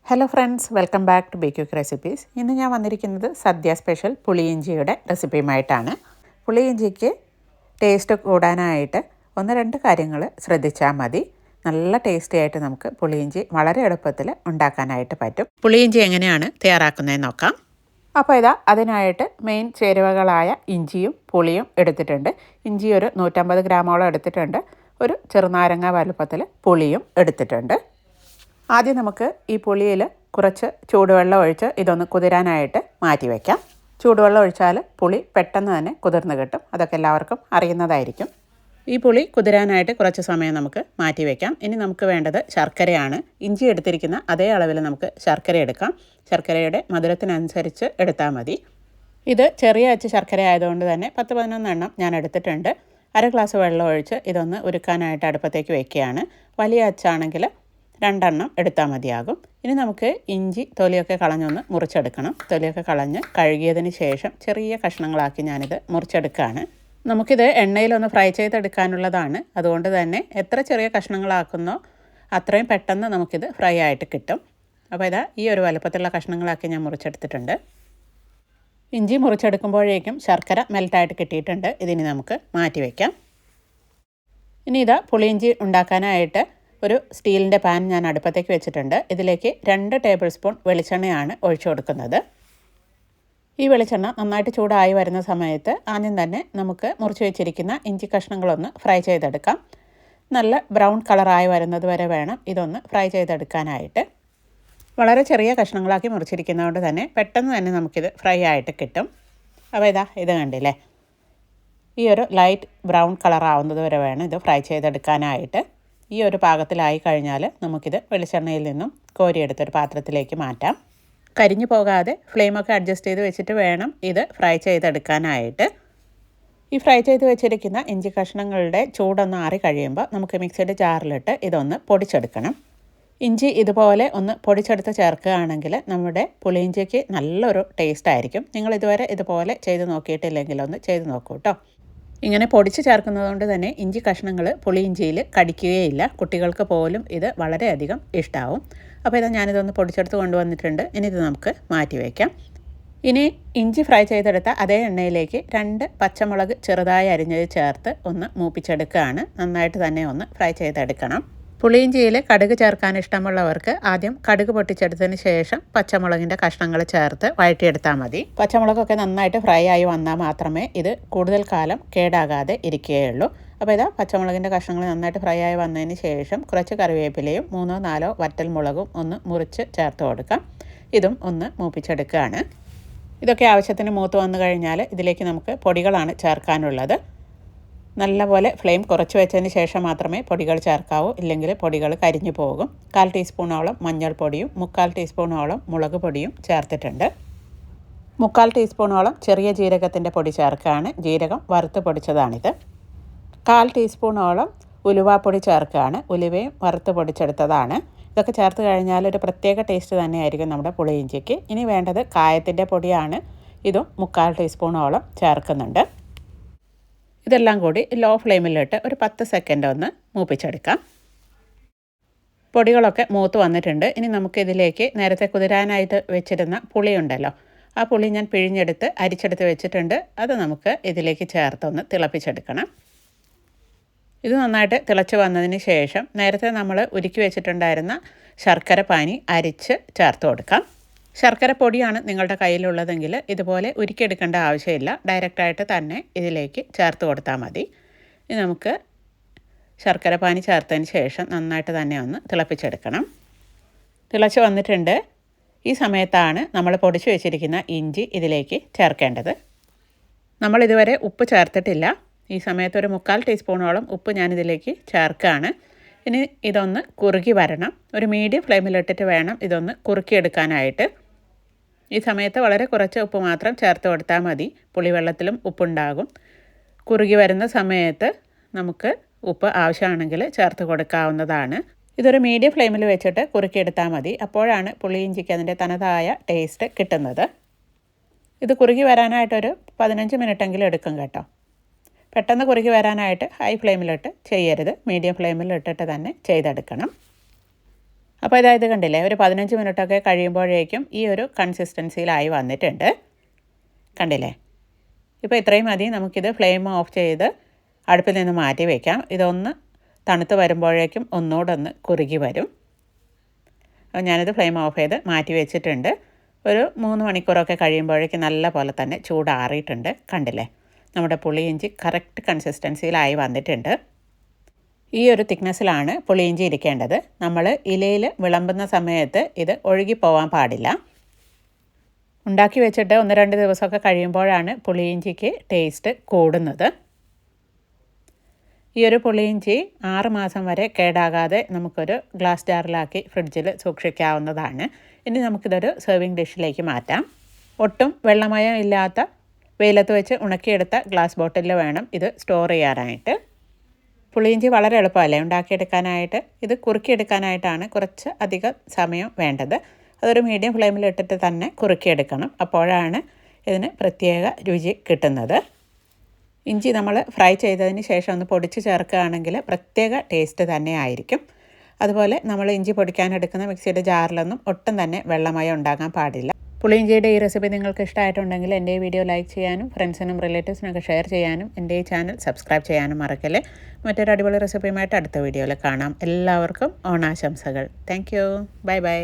Hello friends, welcome back to B quick recipes. ഇന്ന് ഞാൻ വന്നിരിക്കുന്നത് സദ്യ സ്പെഷ്യൽ പുളിയിഞ്ചിയുടെ റെസിപ്പിയുമായിട്ടാണ്. പുളിയിഞ്ചിക്ക് ടേസ്റ്റ് കൂടാനായിട്ട് ഒന്ന് രണ്ട് കാര്യങ്ങൾ ശ്രദ്ധിച്ചാൽ മതി. നല്ല ടേസ്റ്റി ആയിട്ട് നമുക്ക് പുളിയിഞ്ചി വളരെ എളുപ്പത്തിൽ ഉണ്ടാക്കാനായിട്ട് പറ്റും. പുളിയിഞ്ചി എങ്ങനെയാണ് തയ്യാറാക്കുന്നതെന്ന് നോക്കാം. അപ്പോൾ ഇതാ അതിനായിട്ട് മെയിൻ ചേരുവകളായ ഇഞ്ചിയും പുളിയും എടുത്തിട്ടുണ്ട്. ഇഞ്ചി ഒരു 150 ഗ്രാമോളം എടുത്തിട്ടുണ്ട്. ഒരു ചെറുനാരങ്ങ വലുപ്പത്തിൽ പുളിയും എടുത്തിട്ടുണ്ട്. ആദ്യം നമുക്ക് ഈ പുളിയിൽ കുറച്ച് ചൂടുവെള്ളം ഒഴിച്ച് ഇതൊന്ന് കുതിരാനായിട്ട് മാറ്റി വയ്ക്കാം. ചൂടുവെള്ളം ഒഴിച്ചാൽ പുളി പെട്ടെന്ന് തന്നെ കുതിർന്ന് കിട്ടും. അതൊക്കെ എല്ലാവർക്കും അറിയുന്നതായിരിക്കും. ഈ പുളി കുതിരാനായിട്ട് കുറച്ച് സമയം നമുക്ക് മാറ്റി വയ്ക്കാം. ഇനി നമുക്ക് വേണ്ടത് ശർക്കരയാണ്. ഇഞ്ചി എടുത്തിരിക്കുന്ന അതേ അളവിൽ നമുക്ക് ശർക്കര എടുക്കാം. ശർക്കരയുടെ മധുരത്തിനനുസരിച്ച് എടുത്താൽ മതി. ഇത് ചെറിയ അച്ച് ശർക്കര ആയതുകൊണ്ട് തന്നെ 10-11 എണ്ണം ഞാൻ എടുത്തിട്ടുണ്ട്. 1/2 ഗ്ലാസ് വെള്ളം ഒഴിച്ച് ഇതൊന്ന് ഉരുക്കാനായിട്ട് അടുപ്പത്തേക്ക് വയ്ക്കുകയാണ്. വലിയ അച്ചാണെങ്കിൽ 2 എണ്ണം എടുത്താൽ മതിയാകും. ഇനി നമുക്ക് ഇഞ്ചി തൊലിയൊക്കെ കളഞ്ഞൊന്ന് മുറിച്ചെടുക്കണം. തൊലിയൊക്കെ കളഞ്ഞ് കഴുകിയതിന് ശേഷം ചെറിയ കഷ്ണങ്ങളാക്കി ഞാനിത് മുറിച്ചെടുക്കുകയാണ്. നമുക്കിത് എണ്ണയിലൊന്ന് ഫ്രൈ ചെയ്തെടുക്കാനുള്ളതാണ്. അതുകൊണ്ട് തന്നെ എത്ര ചെറിയ കഷ്ണങ്ങളാക്കുന്നോ അത്രയും പെട്ടെന്ന് നമുക്കിത് ഫ്രൈ ആയിട്ട് കിട്ടും. അപ്പോൾ ഇതാ ഈ ഒരു വലുപ്പത്തിലുള്ള കഷ്ണങ്ങളാക്കി ഞാൻ മുറിച്ചെടുത്തിട്ടുണ്ട്. ഇഞ്ചി മുറിച്ചെടുക്കുമ്പോഴേക്കും ശർക്കര മെൽറ്റായിട്ട് കിട്ടിയിട്ടുണ്ട്. ഇതിനി നമുക്ക് മാറ്റി വയ്ക്കാം. ഇനി ഇതാ പുളിയിഞ്ചി ഉണ്ടാക്കാനായിട്ട് ഒരു സ്റ്റീലിൻ്റെ പാൻ ഞാൻ അടുപ്പത്തേക്ക് വെച്ചിട്ടുണ്ട്. ഇതിലേക്ക് 2 ടേബിൾ സ്പൂൺ വെളിച്ചെണ്ണയാണ് ഒഴിച്ചു കൊടുക്കുന്നത്. ഈ വെളിച്ചെണ്ണ നന്നായിട്ട് ചൂടായി വരുന്ന സമയത്ത് ആദ്യം തന്നെ നമുക്ക് മുറിച്ച് വെച്ചിരിക്കുന്ന ഇഞ്ചി കഷ്ണങ്ങളൊന്ന് ഫ്രൈ ചെയ്തെടുക്കാം. നല്ല ബ്രൗൺ കളറായി വരുന്നത് വരെ വേണം ഇതൊന്ന് ഫ്രൈ ചെയ്തെടുക്കാനായിട്ട്. വളരെ ചെറിയ കഷ്ണങ്ങളാക്കി മുറിച്ചിരിക്കുന്നതുകൊണ്ട് തന്നെ പെട്ടെന്ന് തന്നെ നമുക്കിത് ഫ്രൈ ആയിട്ട് കിട്ടും. അപ്പോൾ ഇത് കണ്ടില്ലേ, ഈ ഒരു ലൈറ്റ് ബ്രൗൺ കളറാവുന്നത് വരെ വേണം ഇത് ഫ്രൈ ചെയ്തെടുക്കാനായിട്ട്. ഈ ഒരു പാകത്തിലായി കഴിഞ്ഞാൽ നമുക്കിത് വെളിച്ചെണ്ണയിൽ നിന്നും കോരിയെടുത്തൊരു പാത്രത്തിലേക്ക് മാറ്റാം. കരിഞ്ഞു പോകാതെ ഫ്ലെയിമൊക്കെ അഡ്ജസ്റ്റ് ചെയ്ത് വെച്ചിട്ട് വേണം ഇത് ഫ്രൈ ചെയ്തെടുക്കാനായിട്ട്. ഈ ഫ്രൈ ചെയ്ത് വെച്ചിരിക്കുന്ന ഇഞ്ചി കഷ്ണങ്ങളുടെ ചൂടൊന്ന് ആറി കഴിയുമ്പോൾ നമുക്ക് മിക്സിയുടെ ജാറിലിട്ട് ഇതൊന്ന് പൊടിച്ചെടുക്കണം. ഇഞ്ചി ഇതുപോലെ ഒന്ന് പൊടിച്ചെടുത്ത് ചേർക്കുകയാണെങ്കിൽ നമ്മുടെ പുളിയിഞ്ചിക്ക് നല്ലൊരു ടേസ്റ്റ് ആയിരിക്കും. നിങ്ങൾ ഇതുവരെ ഇതുപോലെ ചെയ്ത് നോക്കിയിട്ടില്ലെങ്കിൽ ഒന്ന് ചെയ്ത് നോക്കൂ കേട്ടോ. ഇങ്ങനെ പൊടിച്ച് ചേർക്കുന്നത് കൊണ്ട് തന്നെ ഇഞ്ചി കഷ്ണങ്ങൾ പുളിയിഞ്ചിയിൽ കടിക്കുകയില്ല. കുട്ടികൾക്ക് പോലും ഇത് വളരെയധികം ഇഷ്ടമാവും. അപ്പോൾ ഞാനിതൊന്ന് പൊടിച്ചെടുത്ത് കൊണ്ടുവന്നിട്ടുണ്ട്. ഇനി ഇത് നമുക്ക് മാറ്റി വയ്ക്കാം. ഇനി ഇഞ്ചി ഫ്രൈ ചെയ്തെടുത്ത അതേ എണ്ണയിലേക്ക് 2 പച്ചമുളക് ചെറുതായി അരിഞ്ഞത് ചേർത്ത് ഒന്ന് മൂപ്പിച്ചെടുക്കുകയാണ്. നന്നായിട്ട് തന്നെ ഒന്ന് ഫ്രൈ ചെയ്തെടുക്കണം. പുളിയിഞ്ചിയിൽ കടുക് ചേർക്കാൻ ഇഷ്ടമുള്ളവർക്ക് ആദ്യം കടുക് പൊട്ടിച്ചെടുത്തതിന് ശേഷം പച്ചമുളകിൻ്റെ കഷ്ണങ്ങൾ ചേർത്ത് വഴറ്റിയെടുത്താൽ മതി. പച്ചമുളകൊക്കെ നന്നായിട്ട് ഫ്രൈ ആയി വന്നാൽ മാത്രമേ ഇത് കൂടുതൽ കാലം കേടാകാതെ ഇരിക്കുകയുള്ളൂ. അപ്പോൾ പച്ചമുളകിൻ്റെ കഷ്ണങ്ങൾ നന്നായിട്ട് ഫ്രൈ ആയി വന്നതിന് ശേഷം കുറച്ച് കറിവേപ്പിലയും 3-4 വറ്റൽമുളകും ഒന്ന് മുറിച്ച് ചേർത്ത് കൊടുക്കാം. ഇതും ഒന്ന് മൂപ്പിച്ചെടുക്കുകയാണ്. ഇതൊക്കെ ആവശ്യത്തിന് മൂത്ത് വന്നു കഴിഞ്ഞാൽ ഇതിലേക്ക് നമുക്ക് പൊടികളാണ് ചേർക്കാനുള്ളത്. നല്ലപോലെ ഫ്ലെയിം കുറച്ച് വെച്ചതിന് ശേഷം മാത്രമേ പൊടികൾ ചേർക്കാവൂ, ഇല്ലെങ്കിൽ പൊടികൾ കരിഞ്ഞു പോകും. 1/4 ടീസ്പൂണോളം മഞ്ഞൾപ്പൊടിയും 3/4 ടീസ്പൂണോളം മുളക് പൊടിയും ചേർത്തിട്ടുണ്ട്. 3/4 ടീസ്പൂണോളം ചെറിയ ജീരകത്തിൻ്റെ പൊടി ചേർക്കുകയാണ്. ജീരകം വറുത്ത് പൊടിച്ചതാണിത്. 1/4 ടീസ്പൂണോളം ഉലുവാപ്പൊടി ചേർക്കുകയാണ്. ഉലുവയും വറുത്ത് പൊടിച്ചെടുത്തതാണ്. ഇതൊക്കെ ചേർത്ത് കഴിഞ്ഞാൽ ഒരു പ്രത്യേക ടേസ്റ്റ് തന്നെയായിരിക്കും നമ്മുടെ പുളിയിഞ്ചിക്ക്. ഇനി വേണ്ടത് കായത്തിൻ്റെ പൊടിയാണ്. ഇതും 3/4 ടീസ്പൂണോളം ചേർക്കുന്നുണ്ട്. ഇതെല്ലാം കൂടി ലോ ഫ്ലെയിമിലിട്ട് ഒരു 10 സെക്കൻഡ് ഒന്ന് മൂപ്പിച്ചെടുക്കാം. പൊടികളൊക്കെ മൂത്ത് വന്നിട്ടുണ്ട്. ഇനി നമുക്കിതിലേക്ക് നേരത്തെ കുതിരാനായിട്ട് വെച്ചിരുന്ന പുളിയുണ്ടല്ലോ, ആ പുളി ഞാൻ പിഴിഞ്ഞെടുത്ത് അരിച്ചെടുത്ത് വെച്ചിട്ടുണ്ട്. അത് നമുക്ക് ഇതിലേക്ക് ചേർത്തൊന്ന് തിളപ്പിച്ചെടുക്കണം. ഇത് നന്നായിട്ട് തിളച്ച് വന്നതിന് ശേഷം നേരത്തെ നമ്മൾ ഉരുക്കി വെച്ചിട്ടുണ്ടായിരുന്ന ശർക്കര പാനി അരിച്ച് ചേർത്ത് കൊടുക്കാം. ശർക്കര പൊടിയാണ് നിങ്ങളുടെ കയ്യിലുള്ളതെങ്കിൽ ഇതുപോലെ ഉരുക്കിയെടുക്കേണ്ട ആവശ്യമില്ല. ഡയറക്റ്റായിട്ട് തന്നെ ഇതിലേക്ക് ചേർത്ത് കൊടുത്താൽ മതി. ഇനി നമുക്ക് ശർക്കര പാനി ചേർത്തതിന് ശേഷം നന്നായിട്ട് തന്നെ ഒന്ന് തിളപ്പിച്ചെടുക്കണം. തിളച്ച് വന്നിട്ടുണ്ട്. ഈ സമയത്താണ് നമ്മൾ പൊടിച്ച് വെച്ചിരിക്കുന്ന ഇഞ്ചി ഇതിലേക്ക് ചേർക്കേണ്ടത്. നമ്മളിതുവരെ ഉപ്പ് ചേർത്തിട്ടില്ല. ഈ സമയത്ത് ഒരു 3/4 ടീസ്പൂണോളം ഉപ്പ് ഞാനിതിലേക്ക് ചേർക്കുകയാണ്. ഇനി ഇതൊന്ന് കുറുകി വരണം. ഒരു മീഡിയം ഫ്ലെയിമിലിട്ടിട്ട് വേണം ഇതൊന്ന് കുറുക്കിയെടുക്കാനായിട്ട്. ഈ സമയത്ത് വളരെ കുറച്ച് ഉപ്പ് മാത്രം ചേർത്ത് കൊടുത്താൽ മതി. പുളിവെള്ളത്തിലും ഉപ്പുണ്ടാകും. കുറുകി വരുന്ന സമയത്ത് നമുക്ക് ഉപ്പ് ആവശ്യമാണെങ്കിൽ ചേർത്ത് കൊടുക്കാവുന്നതാണ്. ഇതൊരു മീഡിയം ഫ്ലെയിമിൽ വെച്ചിട്ട് കുറുക്കിയെടുത്താൽ മതി. അപ്പോഴാണ് പുളിയിഞ്ചിക്ക് അതിൻ്റെ തനതായ ടേസ്റ്റ് കിട്ടുന്നത്. ഇത് കുറുകി വരാനായിട്ടൊരു 15 മിനിറ്റെങ്കിലും എടുക്കും കേട്ടോ. പെട്ടെന്ന് കുറുകി വരാനായിട്ട് ഹൈ ഫ്ലെയിമിലിട്ട് ചെയ്യരുത്. മീഡിയം ഫ്ലെയിമിൽ ഇട്ടിട്ട് തന്നെ ചെയ്തെടുക്കണം. അപ്പോൾ ഇതായത് കണ്ടില്ലേ, ഒരു 15 മിനിറ്റൊക്കെ കഴിയുമ്പോഴേക്കും ഈ ഒരു കൺസിസ്റ്റൻസിയിലായി വന്നിട്ടുണ്ട്. കണ്ടില്ലേ? ഇപ്പോൾ ഇത്രയും മതി. നമുക്കിത് ഫ്ലെയിം ഓഫ് ചെയ്ത് അടുപ്പിൽ നിന്ന് മാറ്റി വയ്ക്കാം. ഇതൊന്ന് തണുത്ത് വരുമ്പോഴേക്കും ഒന്നുകൂടെ ഒന്ന് കുറുകി വരും. അപ്പോൾ ഞാനിത് ഫ്ലെയിം ഓഫ് ചെയ്ത് മാറ്റി വെച്ചിട്ടുണ്ട്. ഒരു 3 മണിക്കൂറൊക്കെ കഴിയുമ്പോഴേക്കും നല്ല പോലെ തന്നെ ചൂടാറിയിട്ടുണ്ട്. കണ്ടില്ലേ, നമ്മുടെ പുളിയിഞ്ചി കറക്റ്റ് കൺസിസ്റ്റൻസിയിലായി വന്നിട്ടുണ്ട്. ഈ ഒരു തിക്നെസ്സിലാണ് പുളിയിഞ്ചി ഇരിക്കേണ്ടത്. നമ്മൾ ഇലയിൽ വിളമ്പുന്ന സമയത്ത് ഇത് ഒഴുകിപ്പോവാൻ പാടില്ല. ഉണ്ടാക്കി വെച്ചിട്ട് 1-2 ദിവസമൊക്കെ കഴിയുമ്പോഴാണ് പുളിയിഞ്ചിക്ക് ടേസ്റ്റ് കൂടുന്നത്. ഈ ഒരു പുളിയിഞ്ചി 6 മാസം വരെ കേടാകാതെ നമുക്കൊരു ഗ്ലാസ് ജാറിലാക്കി ഫ്രിഡ്ജിൽ സൂക്ഷിക്കാവുന്നതാണ്. ഇനി നമുക്കിതൊരു സെർവിങ് ഡിഷിലേക്ക് മാറ്റാം. ഒട്ടും വെള്ളമയം ഇല്ലാത്ത വെയിലത്ത് വെച്ച് ഉണക്കിയെടുത്ത ഗ്ലാസ് ബോട്ടിലിൽ വേണം ഇത് സ്റ്റോർ ചെയ്യാനായിട്ട്. പുളിയിഞ്ചി വളരെ എളുപ്പമല്ലേ ഉണ്ടാക്കിയെടുക്കാനായിട്ട്. ഇത് കുറുക്കിയെടുക്കാനായിട്ടാണ് കുറച്ച് അധികം സമയം വേണ്ടത്. അതൊരു മീഡിയം ഫ്ലെയിമിൽ ഇട്ടിട്ട് തന്നെ കുറുക്കിയെടുക്കണം. അപ്പോഴാണ് ഇതിന് പ്രത്യേക രുചി കിട്ടുന്നത്. ഇഞ്ചി നമ്മൾ ഫ്രൈ ചെയ്തതിന് ശേഷം ഒന്ന് പൊടിച്ച് ചേർക്കുകയാണെങ്കിൽ പ്രത്യേക ടേസ്റ്റ് തന്നെ ആയിരിക്കും. അതുപോലെ നമ്മൾ ഇഞ്ചി പൊടിക്കാനെടുക്കുന്ന മിക്സിയുടെ ജാറിലൊന്നും ഒട്ടും തന്നെ വെള്ളമയം ഉണ്ടാകാൻ പാടില്ല. പുളിയിഞ്ചിയുടെ ഈ റെസിപ്പി നിങ്ങൾക്ക് ഇഷ്ടമായിട്ടുണ്ടെങ്കിൽ എൻ്റെ ഈ വീഡിയോ ലൈക്ക് ചെയ്യാനും ഫ്രണ്ട്സിനും റിലേറ്റീവ്സിനൊക്കെ ഷെയർ ചെയ്യാനും എൻ്റെ ഈ ചാനൽ സബ്സ്ക്രൈബ് ചെയ്യാനും മറക്കല്ലേ. മറ്റൊരു അടിപൊളി റെസിപ്പിയുമായിട്ട് അടുത്ത വീഡിയോയിൽ കാണാം. എല്ലാവർക്കും ഓണാശംസകൾ. Thank you. Bye bye.